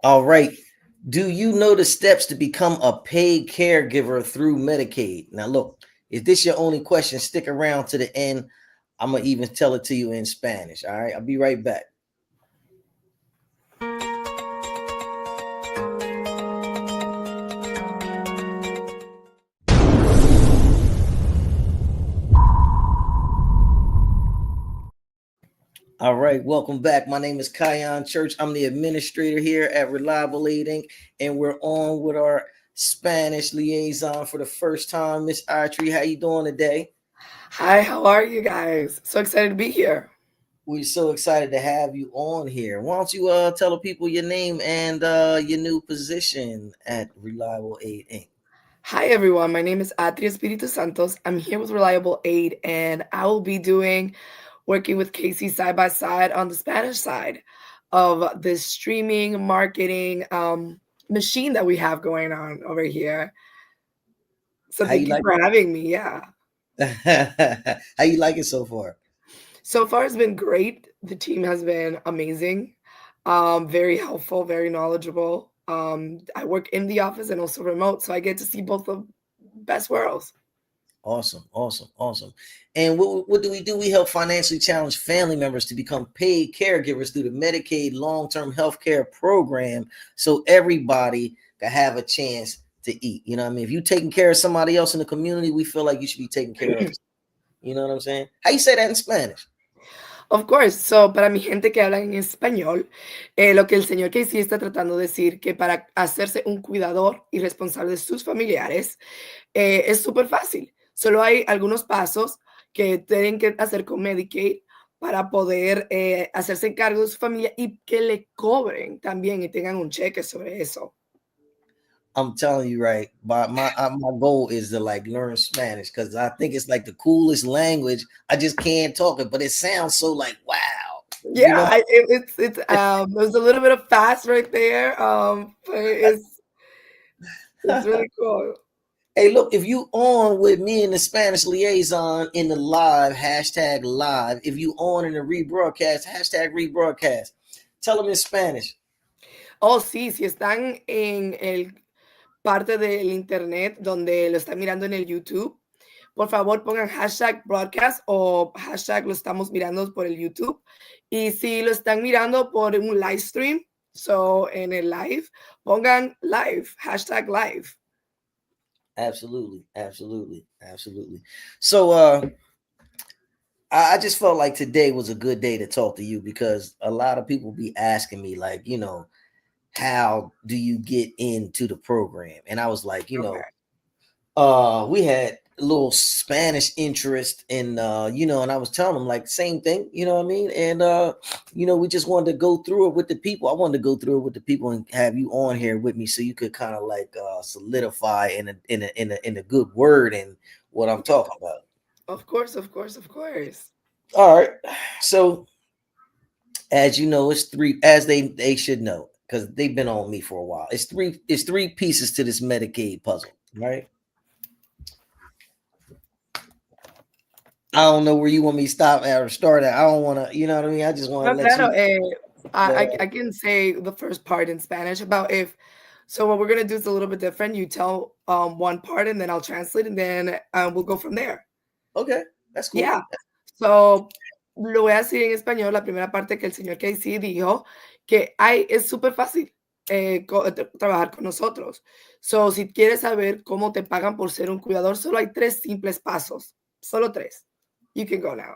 All right. Do you know the steps to become a paid caregiver through Medicaid? Now, look, if this your only question, stick around to the end. I'm going to even tell it to you in Spanish. All right. I'll be right back. All right, welcome back. My name is Kion Church. I'm the administrator here at Reliable Aid Inc., and we're on with our Spanish liaison for the first time. Miss Autry, how you doing today? Hi, how are you guys? So excited to be here. We're so excited to have you on here. Why don't you tell the people your name and your new position at Reliable Aid Inc.? Hi, everyone. My name is Atri Espiritu Santos. I'm here with Reliable Aid, and I will be working with Casey side by side on the Spanish side of the streaming marketing machine that we have going on over here. So How you thank you like for having me. Yeah. it? How you like it so far? So far, it's been great. The team has been amazing, very helpful, very knowledgeable. I work in the office and also remote, so I get to see both of best worlds. Awesome, awesome, awesome. And what do we do? We help financially challenged family members to become paid caregivers through the Medicaid long-term health care program so everybody can have a chance to eat. You know what I mean? If you're taking care of somebody else in the community, we feel like you should be taking care of us. You know what I'm saying? How you say that in Spanish? Of course, so para mi gente que habla en español, lo que el señor Casey está tratando de decir que para hacerse un cuidador y responsable de sus familiares es súper fácil. Solo hay algunos pasos que tienen que hacer con Medicaid para poder hacerse cargo de su familia y que le cobren también y tengan un cheque sobre eso. I'm telling you, right? My goal is to like learn Spanish because I think it's like the coolest language. I just can't talk it, but it sounds so like wow. You Yeah, know? it's there's a little bit of fast right there, but it's really cool. Hey, look, if you on with me and the Spanish liaison in the live, hashtag live, if you on in the rebroadcast, hashtag rebroadcast, tell them in Spanish. Oh, sí, si están en el parte del internet donde lo están mirando en el YouTube, por favor pongan hashtag broadcast o hashtag lo estamos mirando por el YouTube. Y si lo están mirando por un live stream, so en el live, pongan live, hashtag live. Absolutely, absolutely, absolutely. So I just felt like today was a good day to talk to you because a lot of people be asking me, like, how do you get into the program? And I was like, Okay. we had a little Spanish interest in and I was telling them like same thing, you know what I mean? And we just wanted to go through it with the people. I wanted to go through it with the people and have you on here with me so you could kind of like solidify in a good word and what I'm talking about. Of course, of course, of course. All right. So as you know, it's three as they should know because they've been on me for a while. It's three pieces to this Medicaid puzzle, right? I don't know where you want me to stop at or start at. I don't want to, you know what I mean? I just want to No, let claro, you. I can say the first part in Spanish about if. So what we're gonna do is a little bit different. You tell one part and then I'll translate and then we'll go from there. Okay, that's cool. Yeah. So lo voy a decir en español, la primera parte que el señor Casey dijo, que es súper fácil trabajar con nosotros. So, si quieres saber cómo te pagan por ser un cuidador, solo hay 3 simples pasos. Solo 3. You can go now.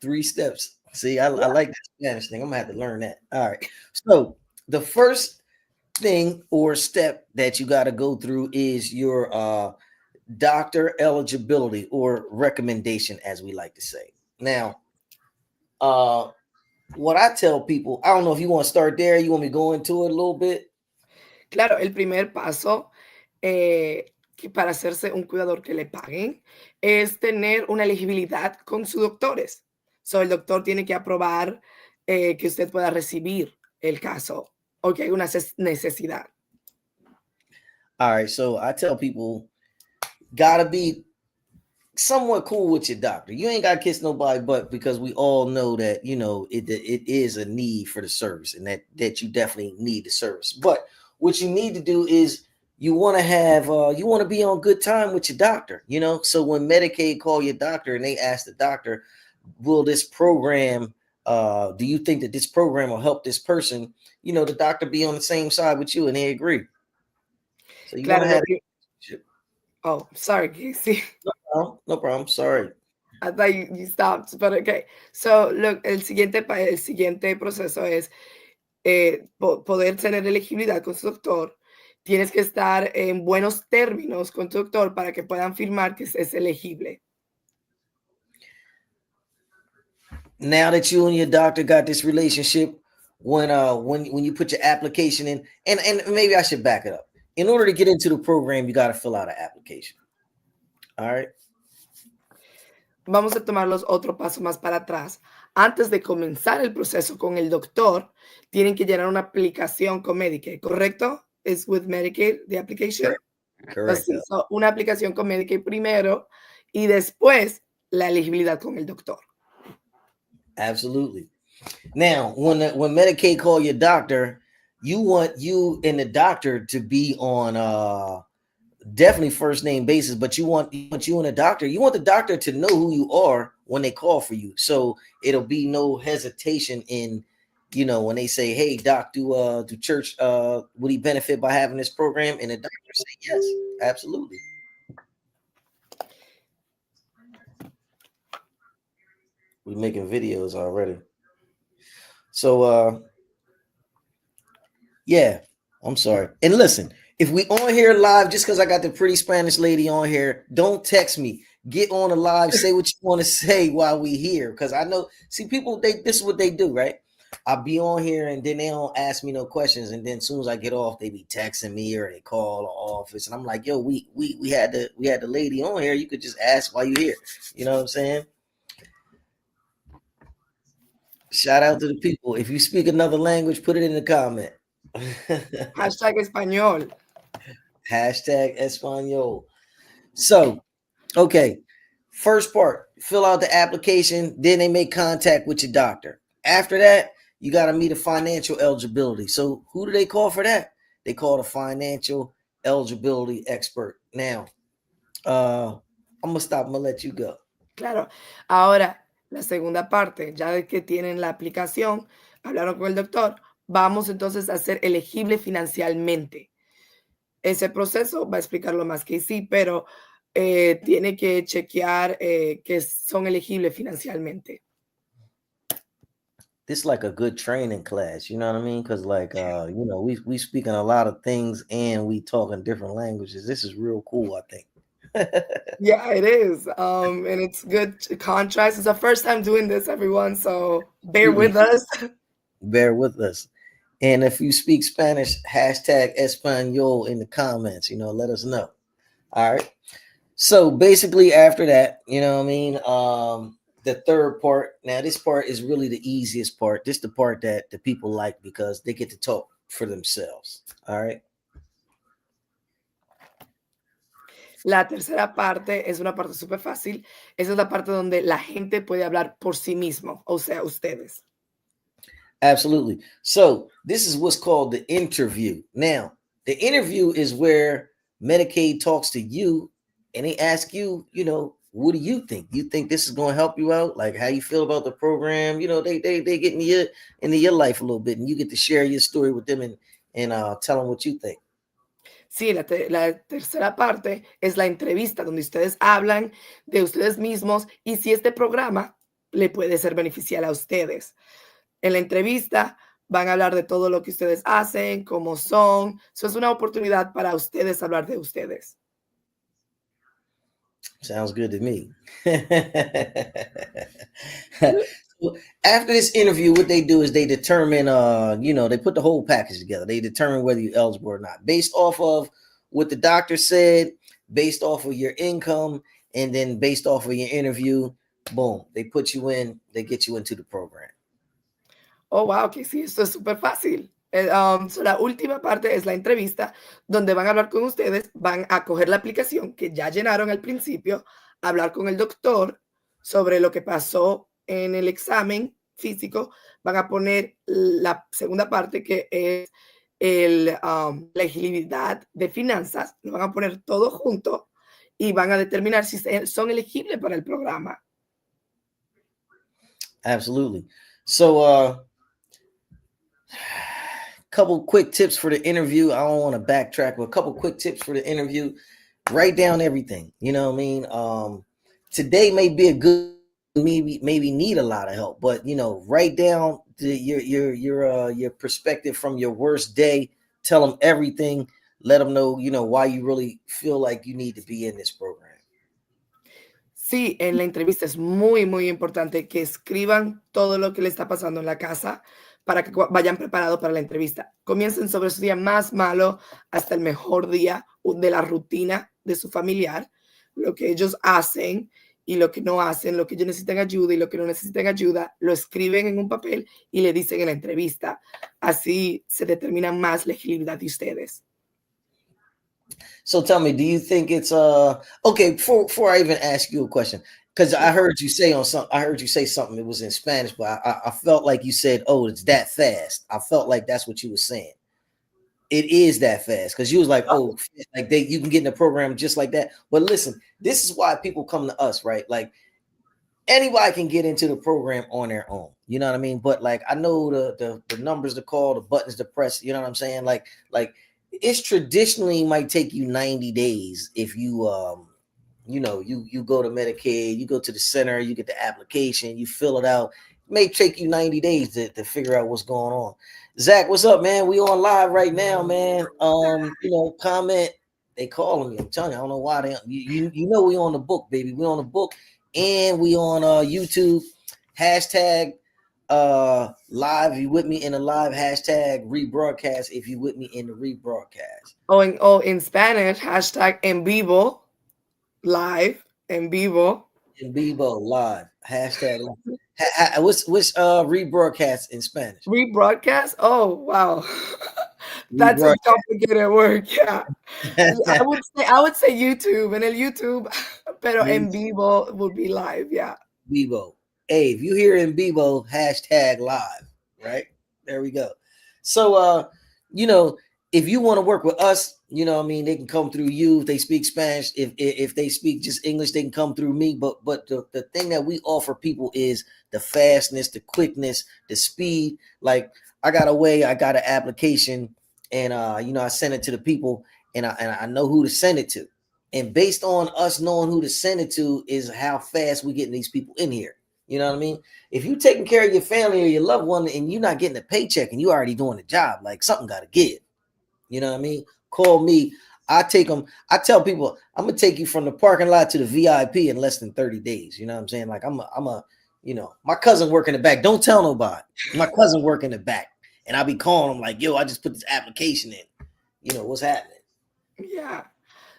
3 steps. See, I Yeah. like that Spanish thing. I'm gonna have to learn that. All right. So the first thing or step that you got to go through is your doctor eligibility or recommendation, as we like to say. Now, uh, what I tell people, I don't know if you want to start there. You want me to go into it a little bit? Claro, el primer paso que para hacerse un cuidador que le paguen es tener una elegibilidad con sus doctores. So, el doctor tiene que aprobar que usted pueda recibir el caso o que hay una necesidad. All right. So I tell people, gotta be somewhat cool with your doctor. You ain't got to kiss nobody, but because we all know that, you know, it is a need for the service, and that you definitely need the service. But what you need to do is you want to have you want to be on good time with your doctor, you know. So when Medicaid call your doctor and they ask the doctor, will this program do you think that this program will help this person, you know, the doctor be on the same side with you and they agree. So you want Claro, to lo have que oh, sorry, Casey. no problem. Sorry. I thought you stopped, but okay. So, el siguiente proceso es poder tener elegibilidad con su doctor. Tienes que estar en buenos términos con tu doctor para que puedan firmar que es elegible. Now that you and your doctor got this relationship, when you put your application in, and maybe I should back it up. In order to get into the program, you got to fill out an application. All right. Vamos a tomar los otro paso más para atrás. Antes de comenzar el proceso con el doctor, tienen que llenar una aplicación con Medicaid, ¿correcto? ¿Es with Medicaid the application? Correct. Así, so, una aplicación con Medicaid primero y después la elegibilidad con el doctor. Absolutely. Now, when Medicaid call your doctor, you want you and the doctor to be on definitely first name basis, but you want you and the doctor, you want the doctor to know who you are when they call for you. So it'll be no hesitation in, you know, when they say, hey doc, do church would he benefit by having this program? And the doctor say yes, absolutely. We're making videos already. So yeah, I'm sorry. And listen, if we on here live, just because I got the pretty Spanish lady on here, don't text me. Get on the live, say what you want to say while we here. Because I know, see, people, this is what they do, right? I'll be on here and then they don't ask me no questions. And then as soon as I get off, they be texting me or they call the office. And I'm like, yo, we had the lady on here. You could just ask while you here. You know what I'm saying? Shout out to the people. If you speak another language, put it in the comment. Hashtag español. Hashtag Espanol. So, okay. First part, fill out the application. Then they make contact with your doctor. After that, you got to meet a financial eligibility. So who do they call for that? They call the financial eligibility expert. Now, I'm going to stop. I'm going to let you go. Claro. Ahora, la segunda parte, ya de que tienen la aplicación, hablaron con el doctor, vamos entonces a ser elegible financieramente. Ese proceso va a explicarlo más que sí, pero tiene que chequear que son elegibles financieramente. This is like a good training class, you know what I mean? Because like you know, we speaking a lot of things and we talking different languages. This is real cool, I think. Yeah, it is. And it's good contrast. It's the first time doing this, everyone. So bear with us. Bear with us. And if you speak Spanish, hashtag Espanol in the comments, you know, let us know. All right. So basically after that, you know what I mean? The third part, now this part is really the easiest part. This is the part that the people like because they get to talk for themselves. All right. La tercera parte es una parte súper fácil. Esa es la parte donde la gente puede hablar por sí mismo, o sea, ustedes. Absolutely. So this is what's called the interview. Now, the interview is where Medicaid talks to you and they ask you, you know, what do you think? You think this is going to help you out? Like how you feel about the program? You know, they get into your life a little bit and you get to share your story with them and tell them what you think. Sí, la tercera parte es la entrevista donde ustedes hablan de ustedes mismos y si este programa le puede ser beneficial a ustedes. En la entrevista van a hablar de todo lo que ustedes hacen, cómo son. Eso es una oportunidad para ustedes hablar de ustedes. Sounds good to me. After this interview, what they do is they determine, you know, they put the whole package together. They determine whether you're eligible or not based off of what the doctor said, based off of your income, and then based off of your interview. Boom, they put you in, they get you into the program. Oh, wow, que sí, esto es súper fácil. So la última parte es la entrevista, donde van a hablar con ustedes, van a coger la aplicación que ya llenaron al principio, hablar con el doctor sobre lo que pasó en el examen físico, van a poner la segunda parte que es la elegibilidad de finanzas, lo van a poner todo junto y van a determinar si son elegibles para el programa. Absolutely. So, couple quick tips for the interview. I don't want to backtrack, but a couple quick tips for the interview. Write down everything. You know what I mean? Today may be a good, maybe need a lot of help, but write down your perspective from your worst day. Tell them everything. Let them know, why you really feel like you need to be in this program. Sí, en la entrevista es muy, muy importante que escriban todo lo que le está pasando en la casa para que vayan preparados para la entrevista. Comiencen sobre su día más malo hasta el mejor día de la rutina de su familiar, lo que ellos hacen y lo que no hacen, lo que ellos necesitan ayuda y lo que no necesitan ayuda, lo escriben en un papel y le dicen en la entrevista. Así se determina más la elegibilidad de ustedes. So tell me, do you think it's okay? Before I even ask you a question, because I heard you say something. It was in Spanish, but I felt like you said, "Oh, it's that fast." I felt like that's what you were saying. It is that fast because you was like, "Oh, like you can get in the program just like that." But listen, this is why people come to us, right? Like anybody can get into the program on their own. You know what I mean? But like I know the numbers to call, the buttons to press. You know what I'm saying? Like it's traditionally might take you 90 days if you you go to Medicaid, you go to the center, you get the application, you fill it out. It may take you 90 days to figure out what's going on. Zach, what's up, man? We on live right now, man. Comment. They calling me. I'm telling you, I don't know why they you know we on the book, baby. We on the book and we on YouTube. Hashtag live if you with me in the live, hashtag rebroadcast if you with me in the rebroadcast. In Spanish, hashtag en vivo, live, en vivo. En vivo live, hashtag live. What's rebroadcast in Spanish? Rebroadcast? Oh wow. That's a complicated word. Yeah. I would say YouTube, en el YouTube, pero en vivo would be live. Yeah. Vivo. Hey, if you hear in vivo, hashtag live, right? There we go. So if you want to work with us, you know what I mean, they can come through you if they speak Spanish. If they speak just English, they can come through me. But the thing that we offer people is the fastness, the quickness, the speed. Like I got an application and I sent it to the people and I know who to send it to. And based on us knowing who to send it to is how fast we getting these people in here. You know what I mean? If you taking care of your family or your loved one and you're not getting a paycheck and you already doing the job, like something got to give. You know what I mean? Call me. I take them. I tell people I'm gonna take you from the parking lot to the VIP in less than 30 days. You know what I'm saying? Like I'm a my cousin work in the back. Don't tell nobody. My cousin work in the back, and I'll be calling him like, yo, I just put this application in. What's happening? Yeah.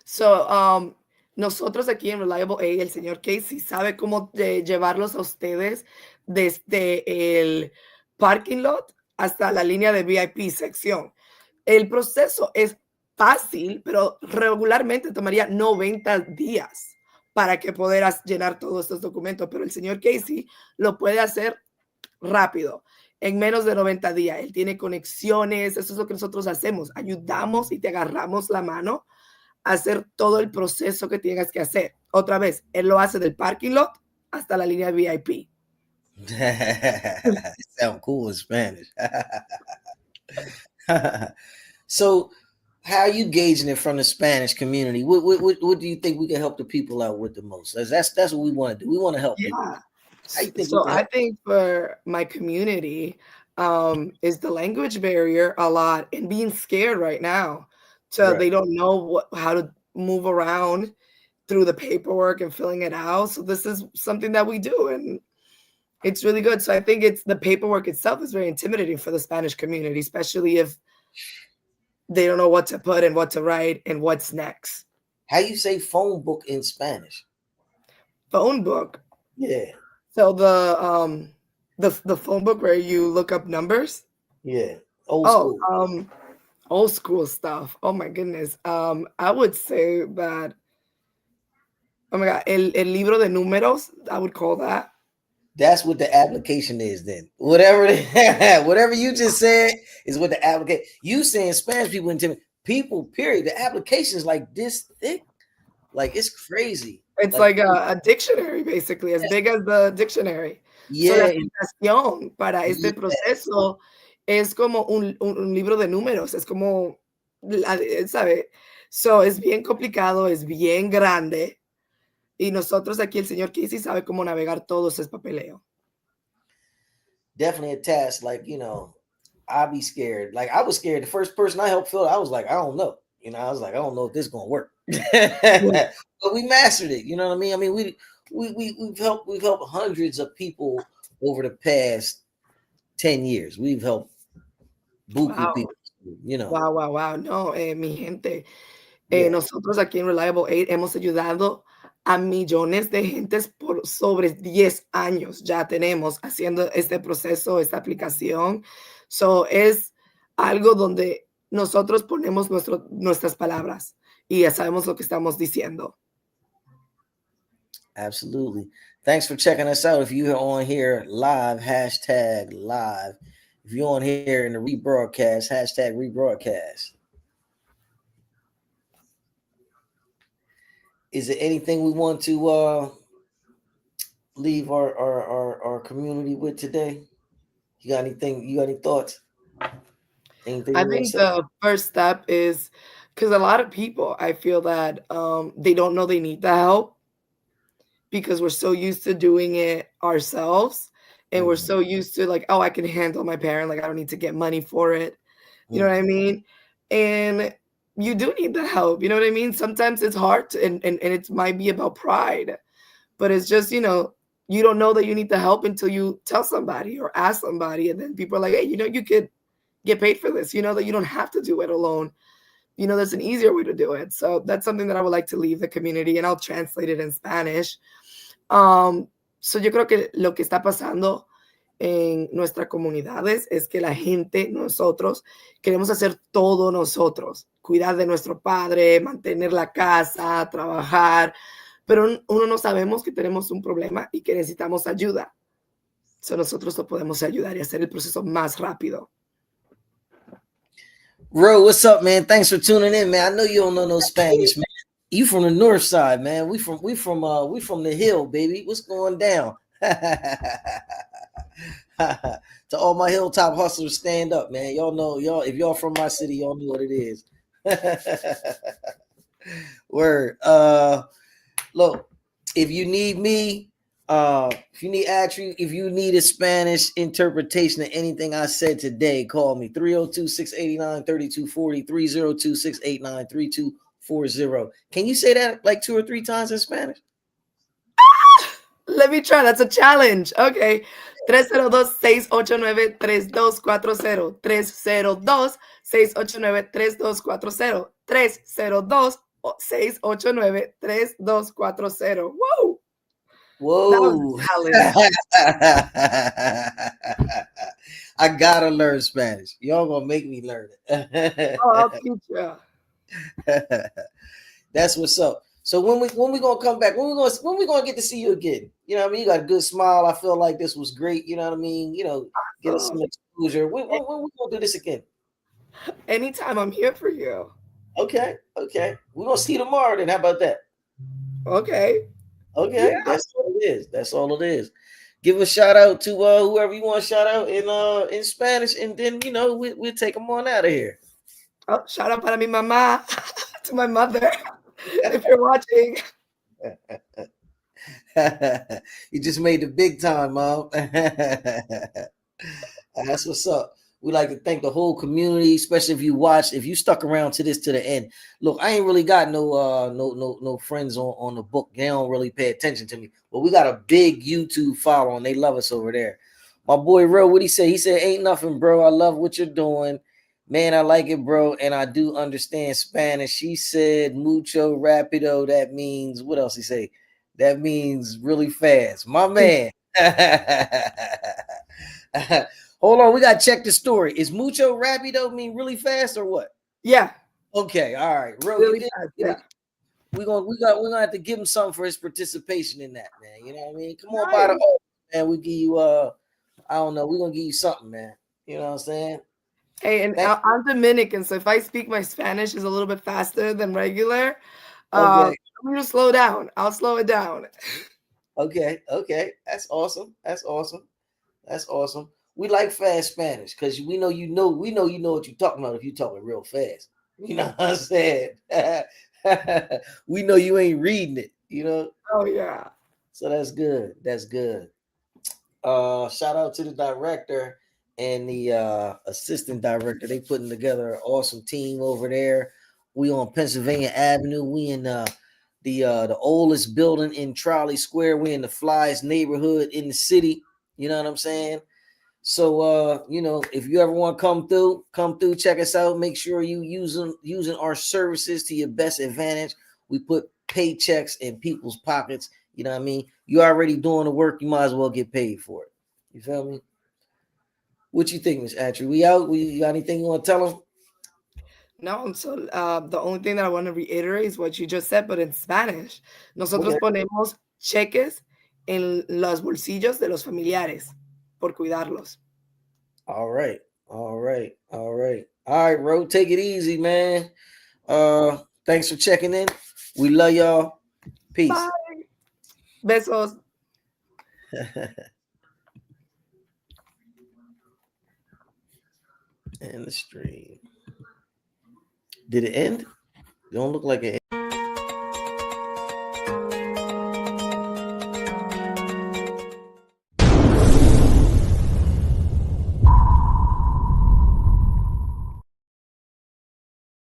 So nosotros aquí en Reliable A, el señor Casey sabe cómo llevarlos a ustedes desde el parking lot hasta la línea de VIP sección. El proceso es fácil, pero regularmente tomaría 90 días para que pudieras llenar todos estos documentos, pero el señor Casey lo puede hacer rápido, en menos de 90 días. Él tiene conexiones, eso es lo que nosotros hacemos, ayudamos y te agarramos la mano a hacer todo el proceso que tengas que hacer. Otra vez, él lo hace del parking lot hasta la línea VIP. Sound cool in Spanish. So, how are you gauging it from the Spanish community? What do you think we can help the people out with the most? That's what we want to do. We want to help people. How you think So I think for my community is the language barrier a lot and being scared right now. So they don't know how to move around through the paperwork and filling it out. So this is something that we do and it's really good. So I think it's the paperwork itself is very intimidating for the Spanish community, especially if they don't know what to put and what to write and what's next. How you say phone book in Spanish? Phone book? Yeah. So the phone book where you look up numbers? Yeah. Old Oh, school. old school stuff. Oh my goodness. I would say that, oh my God, el libro de números, I would call that. That's what the application is then. Whatever whatever you just said is what the application. You saying Spanish people intimidate people, period. The application is like this thick. Like it's crazy. It's Like like a dictionary, basically, as big as the dictionary. So la yeah, aplicación para este yeah, proceso es como un libro de números, es como, ¿sabe? So, es bien complicado, es bien grande, y nosotros aquí, el señor Casey sabe cómo navegar todo ese papeleo. definitely a task. Like, I'd be scared. Like I was scared. The first person I helped fill, I was like, I don't know. I was like, I don't know if this is gonna work. Yeah. But we mastered it. You know what I mean? I mean, we've helped hundreds of people over the past 10 years. We've helped buku Wow, people. You know. wow, wow, wow. No, mi gente, Yeah. nosotros aquí en Reliable Aid hemos ayudado a millones de gentes por sobre 10 años. Ya tenemos haciendo este proceso, esta aplicación. So, es algo donde nosotros ponemos nuestras palabras y ya sabemos lo que estamos diciendo. Absolutely. Thanks for checking us out. If you're on here live, hashtag live. If you're on here in the rebroadcast, hashtag rebroadcast. Is there anything we want to leave our community with today? You got anything? You got any thoughts? Anything I you want to think say? the first step is because a lot of people, I feel that they don't know they need the help because we're so used to doing it ourselves, and we're Mhm, so used to like, oh, I can handle my parent, like I don't need to get money for it. You know what I mhm. mean? And you do need the help. You know what I mean? Sometimes it's hard to, and it might be about pride, but it's just, you don't know that you need the help until you tell somebody or ask somebody. And then people are like, hey, you could get paid for this. You know that you don't have to do it alone. There's an easier way to do it. So that's something that I would like to leave the community, and I'll translate it in Spanish. So yo creo que lo que está pasando en nuestras comunidades es que la gente, nosotros, queremos hacer todo nosotros, cuidar de nuestro padre, mantener la casa, trabajar, pero uno no sabemos que tenemos un problema y que necesitamos ayuda. So nosotros lo podemos ayudar y hacer el proceso más rápido. Ro, what's up, man? Thanks for tuning in, man. I know you don't know no Spanish, man. You from the north side, man. We from the hill, baby. What's going down? To all my hilltop hustlers, stand up, man. Y'all know, y'all, if y'all from my city, y'all know what it is. Word. Look, if you need me, if you need actually, if you need a Spanish interpretation of anything I said today, call me 302-689-3240, 302-689-3240. Can you say that like 2 or 3 times in Spanish? Let me try. That's a challenge. Okay. 302-689-3240. 302-689-3240. 302-689-3240. Whoa. That was Whoa. a challenge. I gotta learn Spanish. Y'all gonna make me learn it. Oh, I'll teach you. That's what's up. So when we gonna come back? When we gonna get to see you again? You know what I mean? You got a good smile. I feel like this was great. You know what I mean? Get us Oh, some exposure. When we gonna do this again? anytime, I'm here for you. Okay. We're gonna see you tomorrow then. How about that? Okay. Okay, Yeah. that's all it is. That's all it is. Give a shout out to whoever you want to shout out in Spanish, and then we'll take them on out of here. Oh, shout out para mi mamá, to my mother, if you're watching. You just made the big time, Mom. That's what's up. We like to thank the whole community, especially if you watched, if you stuck around to the end. Look, I ain't really got no friends on the book. They don't really pay attention to me. But we got a big YouTube following. They love us over there. My boy Ro, what he say? He said, ain't nothing, bro. I love what you're doing. Man, I like it, bro. And I do understand Spanish. She said mucho rapido. That means, what else he say? That means really fast. My man. Hold on, we gotta check the story. Is mucho rápido mean really fast or what? Yeah, Okay, all right. Ro, really you did fast. get Yeah. it. We're gonna have to give him something for his participation in that, man. You know what I mean? Come on by the Nice. man. We give you I don't know, we're gonna give you something, man. You know what I'm saying? Hey, and Thank I'm Dominican, so if I speak my Spanish is a little bit faster than regular, okay, I'm gonna slow down. I'll slow it down. okay. That's awesome. That's awesome. That's awesome. We like fast Spanish because we know you know what you're talking about if you're talking real fast. You know what I'm saying? We know you ain't reading it, you know. Oh yeah. So that's good. That's good. Shout out to the director and the assistant director. They putting together an awesome team over there. We on Pennsylvania Avenue. We in the oldest building in Trolley Square. We in the flyest neighborhood in the city. You know what I'm saying? So if you ever want to come through, check us out. Make sure you using our services to your best advantage. We put paychecks in people's pockets. You know what I mean? You already doing the work, you might as well get paid for it. You feel me? What you think, Miss Atry? We out? We got anything you want to tell them? No, so the only thing that I want to reiterate is what you just said, but in Spanish. Nosotros Okay. ponemos cheques en los bolsillos de los familiares por cuidarlos. All right. All right. All right. All right, bro. Take it easy, man. Thanks for checking in. We love y'all. Peace. Bye. Besos. And the stream. Did it end? It don't look like it